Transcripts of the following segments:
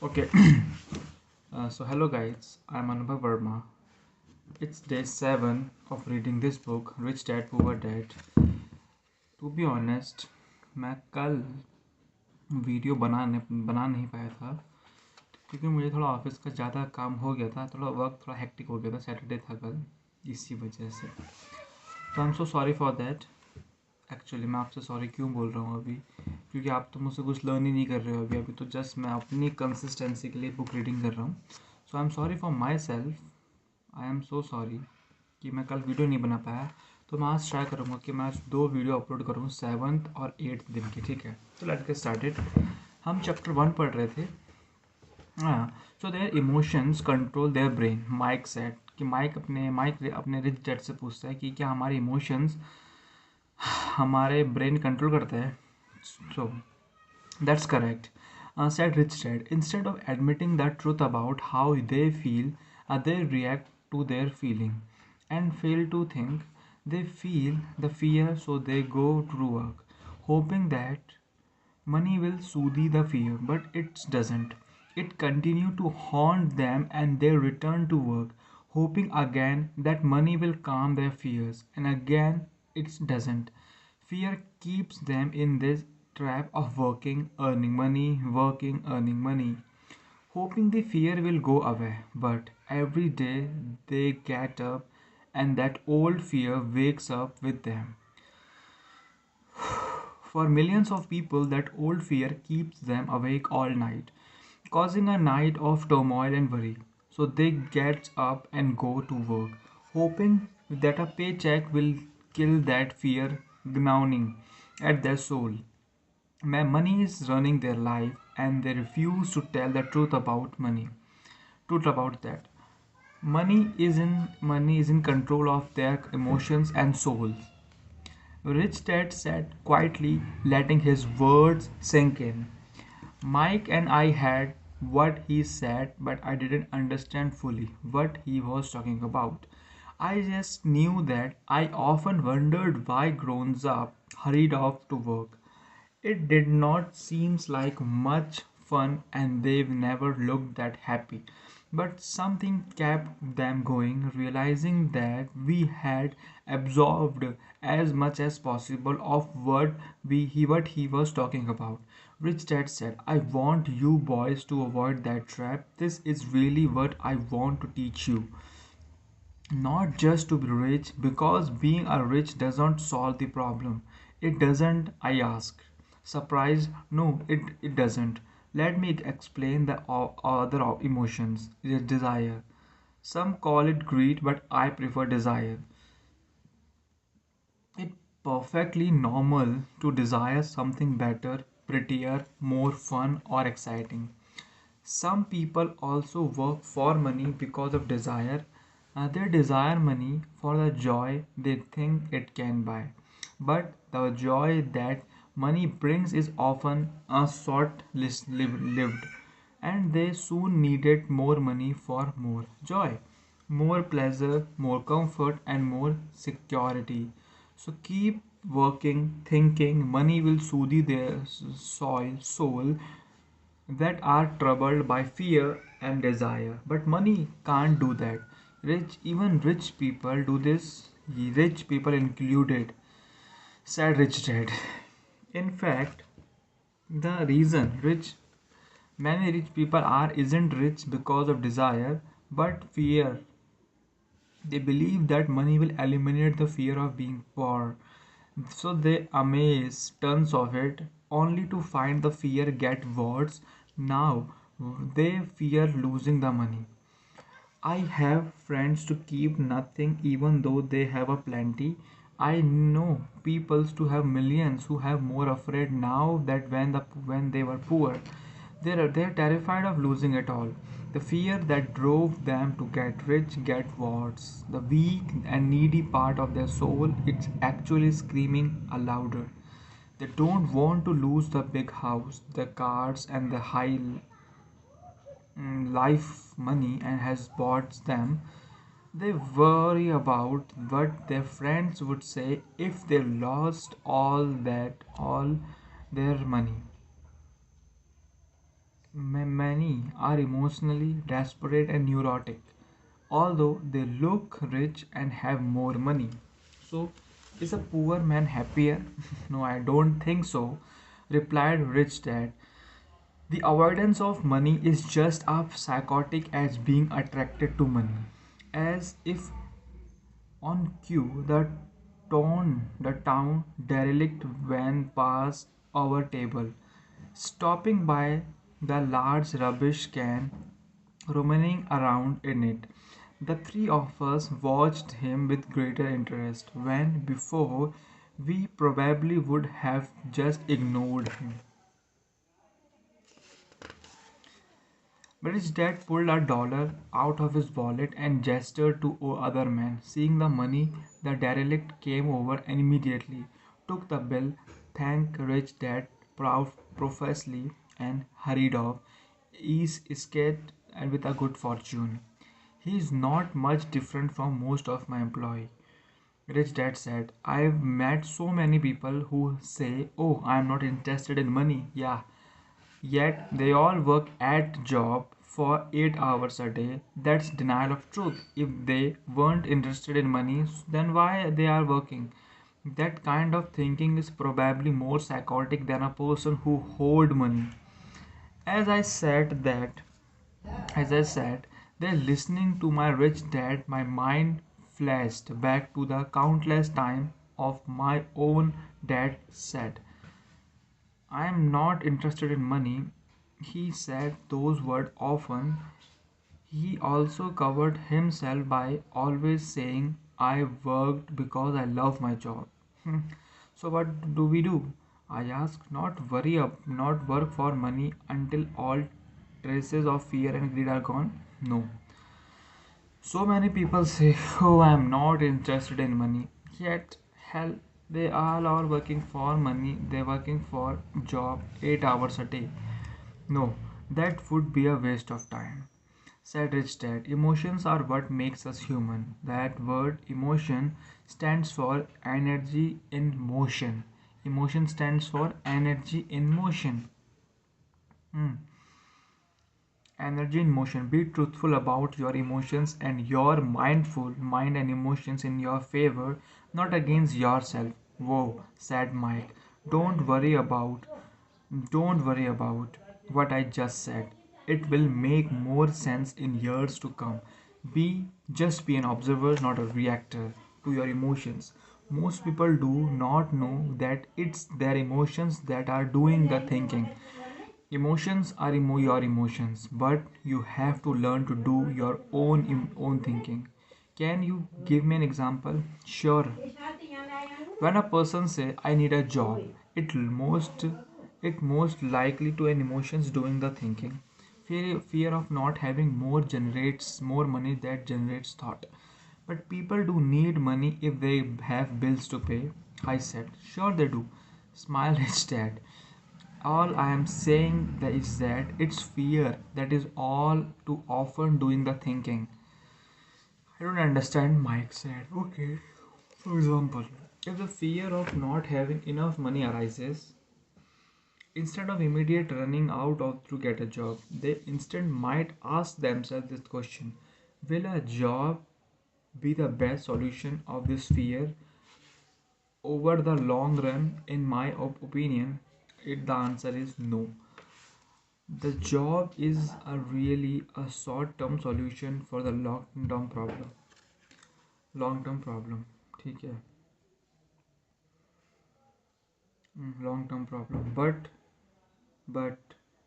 Okay, so hello guys, I'm Anubhav Verma. It's day 7 of reading this book, Rich Dad Poor Dad. To be honest, मैं कल video बना नहीं पाया था क्योंकि मुझे थोड़ा ऑफिस का ज़्यादा काम हो गया था, थोड़ा वर्क थोड़ा हेक्टिक हो गया था, सैटरडे था कल, इसी वजह से। तो आई am so sorry for that. Actually मैं आपसे सॉरी क्यों बोल रहा हूँ अभी, क्योंकि आप तो मुझसे कुछ लर्न ही नहीं कर रहे हो अभी अभी तो जस्ट मैं अपनी कंसिस्टेंसी के लिए बुक रीडिंग कर रहा हूँ। So I am sorry for myself, I am so sorry कि मैं कल वीडियो नहीं बना पाया। तो मैं आज ट्राई करूँगा कि मैं आज 2 वीडियो अपलोड करूँ 7th और 8th दिन की, ठीक है। तो लेट्स गेट स्टार्टेड। हम चैप्टर 1 पढ़ रहे थे। हाँ, so their emotions control their brain, Mike said कि माइक अपने रिच डैड से पूछता है कि क्या हमारे इमोशंस हमारे ब्रेन कंट्रोल करते हैं। सो that's correct, said Rich Dad. Instead of admitting the truth about how they feel, they react to their feeling and fail to think. They feel the fear, so they go to work, hoping that money will soothe the fear, but it doesn't. It continues to haunt them and they return to work, hoping again that money will calm their fears, and again it doesn't. Fear keeps them in this trap of working, earning money, hoping the fear will go away. But every day they get up and that old fear wakes up with them. For millions of people, that old fear keeps them awake all night, causing a night of turmoil and worry. So they get up and go to work, hoping that a paycheck will kill that fear gnawing at their soul. Money is running their life, and they refuse to tell the truth about money. Truth about that. Money is in control of their emotions and souls. Rich Dad sat quietly, letting his words sink in. Mike and I had what he said, but I didn't understand fully what he was talking about. I just knew that I often wondered why grown up hurried off to work. It did not seem like much fun and they never looked that happy. But something kept them going, realizing that we had absorbed as much as possible of what he was talking about. Rich Dad said, I want you boys to avoid that trap. This is really what I want to teach you. Not just to be rich, because being a rich doesn't solve the problem. It doesn't, I asked. Surprised? No, it doesn't. Let me explain the other emotions. Desire. Some call it greed, but I prefer desire. It's perfectly normal to desire something better, prettier, more fun, or exciting. Some people also work for money because of desire. They desire money for the joy they think it can buy. But the joy that money brings is often a lived, and they soon needed more money for more joy, more pleasure, more comfort, and more security. So keep working, thinking money will soothe their soul that are troubled by fear and desire. But money can't do that. Even rich people do this, rich people included, said Rich Dad. In fact, the reason many rich people are isn't rich because of desire, but fear. They believe that money will eliminate the fear of being poor. So they amass tons of it only to find the fear get worse. Now they fear losing the money. I have friends to keep nothing even though they have a plenty. I know peoples to have millions who have more afraid now that when they were poor. They're terrified of losing it all. The fear that drove them to get rich get worse. The weak and needy part of their soul it's actually screaming a louder. They don't want to lose the big house, the cars and the high life money and has bought them. They worry about what their friends would say if they lost all their money. Many are emotionally desperate and neurotic, although they look rich and have more money. So, is a poor man happier? No, I don't think so, replied Rich Dad. The avoidance of money is just as psychotic as being attracted to money. As if on cue, the town derelict van passed our table, stopping by the large rubbish can, rummaging around in it. The three of us watched him with greater interest when before we probably would have just ignored him. But his dad pulled a dollar out of his wallet and gestured to other men. Seeing the money, the derelict came over and immediately took the bill, thanked rich dad profusely, and hurried off, ease escaped and with a good fortune. He is not much different from most of my employees. Rich Dad said, I've met so many people who say, oh, I'm not interested in money. Yeah, yet they all work at job for 8 hours a day. That's denial of truth. If they weren't interested in money, then why they are working? That kind of thinking is probably more psychotic than a person who hoard money. As I said that, as I sat there listening to my rich dad, my mind flashed back to the countless time of my own dad said, I am not interested in money. He said those words often. He also covered himself by always saying, I worked because I love my job. So what do we do? I asked, not work for money until all traces of fear and greed are gone. No. So many people say, oh, I'm not interested in money. Yet, hell, they all are working for money. They're working for job 8 hours a day. No, that would be a waste of time. Said Rich Dad, emotions are what makes us human. That word emotion stands for energy in motion. Emotion stands for energy in motion. Hmm. Energy in motion. Be truthful about your emotions and your mindful mind and emotions in your favor, not against yourself. Whoa, said Mike. Don't worry about don't worry about what I just said. It will make more sense in years to come. Be an observer, not a reactor to your emotions. Most people do not know that it's their emotions that are doing the thinking. Emotions are your emotions, but you have to learn to do your own thinking. Can you give me an example? Sure. When a person say I need a job, it most likely to an emotions doing the thinking. Fear of not having more generates more money that generates thought. But people do need money if they have bills to pay. I said, sure they do. Smile rich dad. All I am saying is that it's fear that is all too often doing the thinking. I don't understand, Mike said. Okay. For example, if the fear of not having enough money arises, instead of immediate running out of to get a job, they instead might ask themselves this question: will a job be the best solution of this fear over the long run? In my opinion, the answer is no. The job is a really a short-term solution for the long-term problem. Long-term problem. ठीक है. Long-term problem. But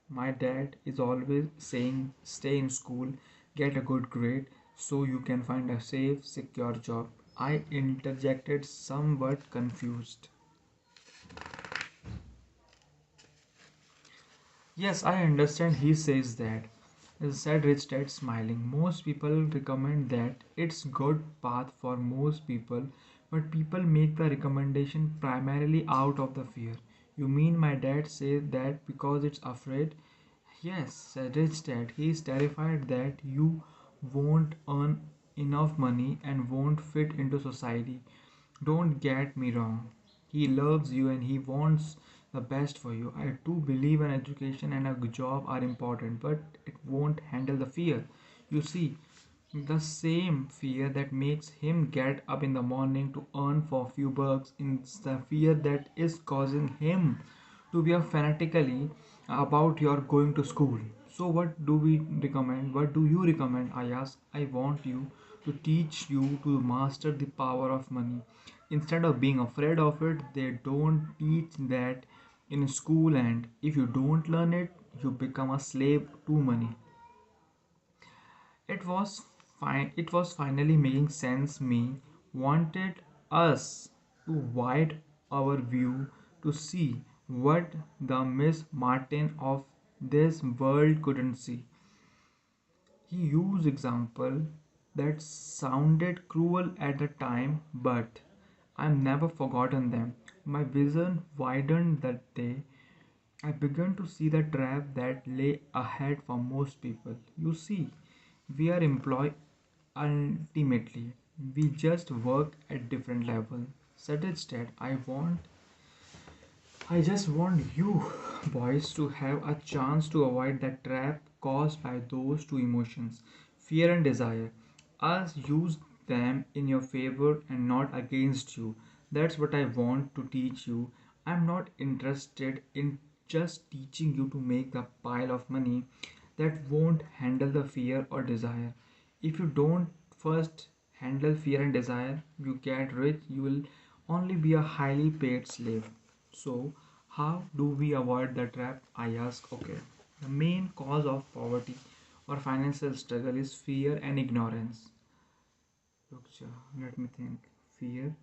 my dad is always saying stay in school, get a good grade so you can find a safe, secure job. I interjected somewhat confused. Yes, I understand he says that. Said Rich Dad smiling. Most people recommend that it's good path for most people, but people make the recommendation primarily out of the fear. You mean my dad said that because it's afraid? Yes, said Rich Dad. He is terrified that you won't earn enough money and won't fit into society. Don't get me wrong. He loves you and he wants the best for you. I do believe an education and a job are important, but it won't handle the fear. You see, the same fear that makes him get up in the morning to earn for a few bucks is the fear that is causing him to be a fanatically about your going to school. So what do we recommend? What do you recommend? I ask. I want you to teach you to master the power of money. Instead of being afraid of it, they don't teach that in school, and if you don't learn it, you become a slave to money. It was fine. It was finally making sense. Me wanted us to widen our view to see what the Miss Martin of this world couldn't see. He used example that sounded cruel at the time, but I've never forgotten them. My vision widened that day. I began to see the trap that lay ahead for most people. You see, we are employed ultimately. We just work at different level. Said instead, I just want you boys to have a chance to avoid that trap caused by those two emotions, fear and desire. Us use them in your favor and not against you. That's what I want to teach you. I'm not interested in just teaching you to make the pile of money that won't handle the fear or desire. If you don't first handle fear and desire, you get rich, you will only be a highly paid slave. So, how do we avoid the trap? I ask. Okay, the main cause of poverty or financial struggle is fear and ignorance. Let me think. Fear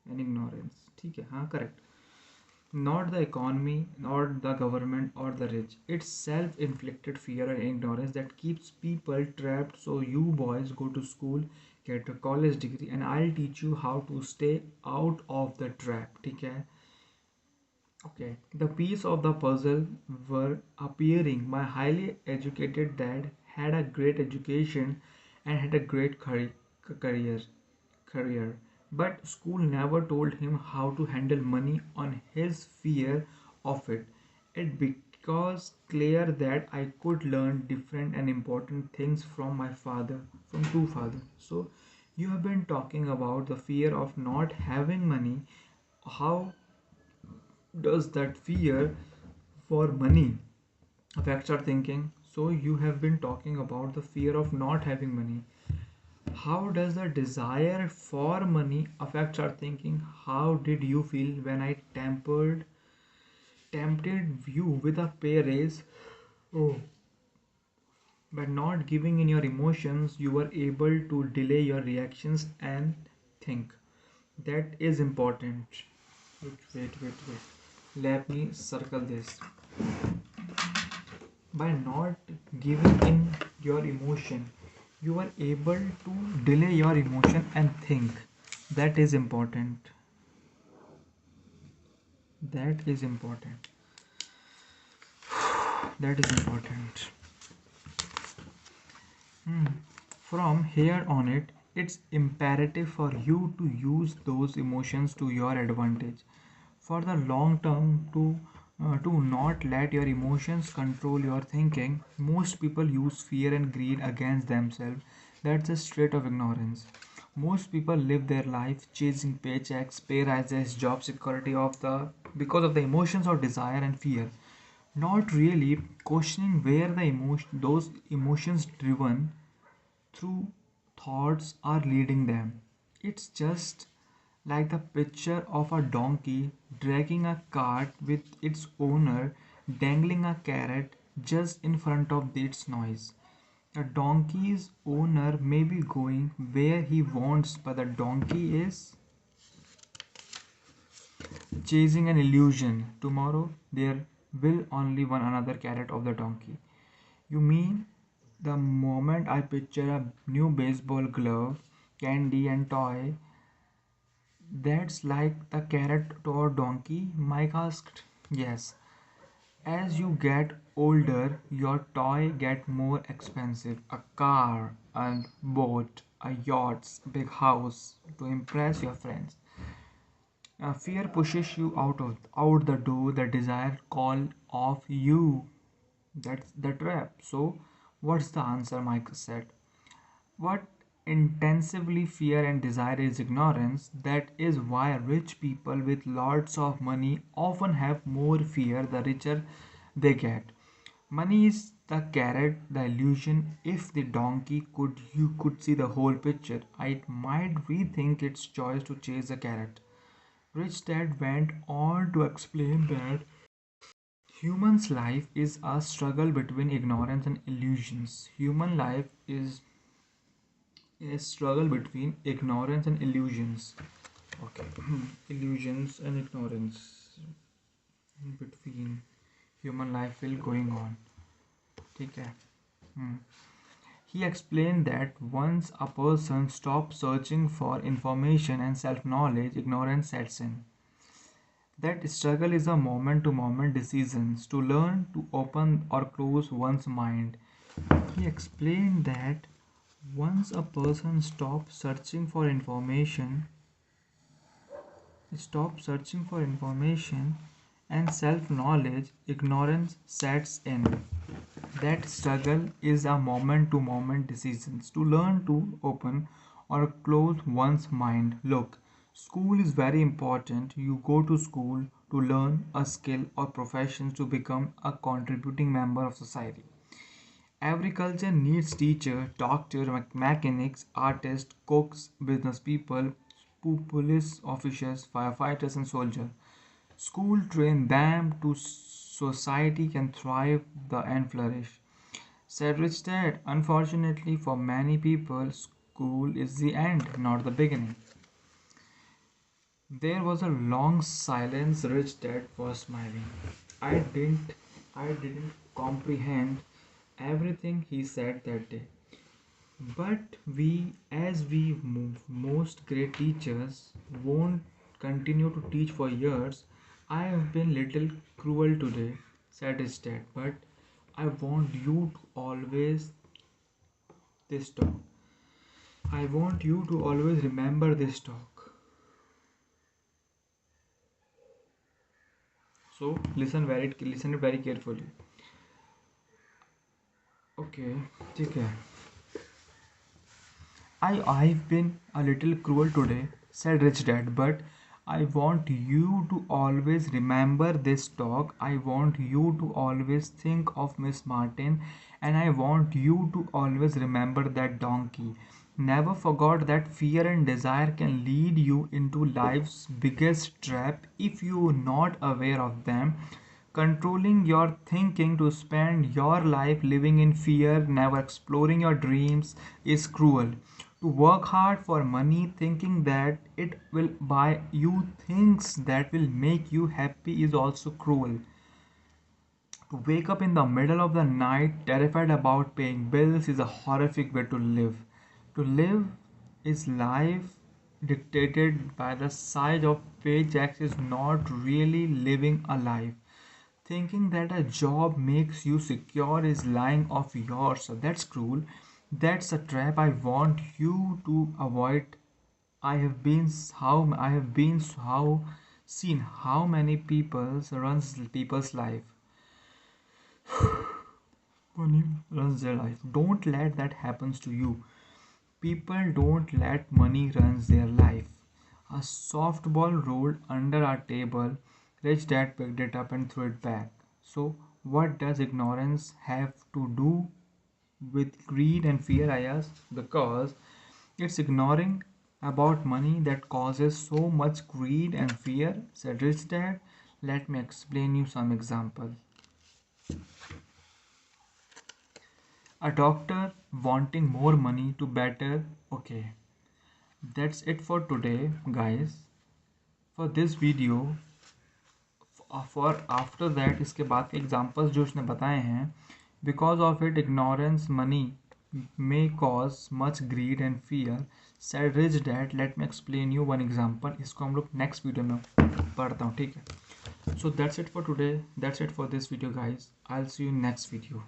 and ignorance. ठीक है हाँ correct. Not the economy, not the government or the rich. It's self inflicted fear and ignorance that keeps people trapped. So, you boys go to school, get a college degree, and I'll teach you how to stay out of the trap. Okay? Okay. The piece of the puzzle were appearing. My highly educated dad had a great education and had a great career career. But school never told him how to handle money on his fear of it. It because clear that I could learn different and important things from my father, from two fathers. So you have been talking about the fear of not having money. How does that fear for money affect our thinking? So you have been talking about the fear of not having money. How does the desire for money affect our thinking? How did you feel when I tempted you with a pay raise? Oh. By not giving in your emotions, you were able to delay your reactions and think. That is important. Wait. Let me circle this. By not giving in your emotion, you are able to delay your emotion and think. That is important. That is important. That is important. Hmm. From here on it's imperative for you to use those emotions to your advantage. For the long term, to not let your emotions control your thinking. Most people use fear and greed against themselves. That's a trait of ignorance. Most people live their life chasing paychecks, pay rises, job security of the because of the emotions of desire and fear, not really questioning where those emotions driven through thoughts are leading them. It's just like the picture of a donkey dragging a cart with its owner dangling a carrot just in front of its noise. The donkey's owner may be going where he wants, but the donkey is chasing an illusion. Tomorrow there will only one another carrot of the donkey. You mean the moment I picture a new baseball glove, candy, and toy, that's like the carrot or donkey? Mike asked. Yes. As you get older, your toy get more expensive. A car, a boat, a yacht, big house to impress your friends. Fear pushes you out the door. The desire call of you. That's the trap. So, what's the answer? Michael said. What intensively fear and desire is ignorance. That is why rich people with lots of money often have more fear the richer they get. Money is the carrot, the illusion. If the donkey could you could see the whole picture, it might rethink its choice to chase the carrot. Rich Dad went on to explain that human's life is a struggle between ignorance and illusions. Human life is a struggle between ignorance and illusions. Okay, illusions and ignorance between human life will going on. ठीक है. Hmm. He explained that once a person stops searching for information and self knowledge, ignorance sets in. That struggle is a moment to moment decisions to learn to open or close one's mind. He explained that once a person stops searching for information and self knowledge, ignorance sets in. That struggle is a moment to moment decisions to learn to open or close one's mind. Look, school is very important. You go to school to learn a skill or profession to become a contributing member of society. Agriculture needs teacher, doctor, mechanics, artists, cooks, business people, police officers, firefighters, and soldiers. School train them to society can thrive and flourish. Said Rich Dad, unfortunately for many people, school is the end, not the beginning. There was a long silence. Rich Dad was smiling. I didn't I didn't comprehend everything he said that day. But as we move, most great teachers won't continue to teach for years. I have been little cruel today, said his dad, but I want you to always this talk. I want you to always remember this talk. So listen it very carefully. Okay, ठीक है. I've been a little cruel today, said Rich Dad, but I want you to always remember this talk. I want you to always think of Miss Martin, and I want you to always remember that donkey. Never forget that fear and desire can lead you into life's biggest trap if you're not aware of them. Controlling your thinking to spend your life living in fear, never exploring your dreams, is cruel. To work hard for money thinking that it will buy you things that will make you happy is also cruel. To wake up in the middle of the night terrified about paying bills is a horrific way to live. To live is life dictated by the size of paychecks is not really living a life. Thinking that a job makes you secure is lying of yours. So that's cruel. That's a trap I want you to avoid. I have been how seen how many people runs people's life. Money runs their life. Don't let that happens to you. People don't let money runs their life. A softball rolled under our table. Rich Dad picked it up and threw it back. So, what does ignorance have to do with greed and fear? I asked. Because it's ignoring about money that causes so much greed and fear, said Rich Dad. Let me explain you some example. A doctor wanting more money to better. Okay, that's it for today, guys. For this video, for after that इसके बाद के examples जो उसने बताए हैं, because of it ignorance money may cause much greed and fear, said Rich Dad. Let me explain you one example. इसको हम लोग next video में पढ़ता हूँ, ठीक है. So that's it for today. That's it for this video, guys. I'll see you next video.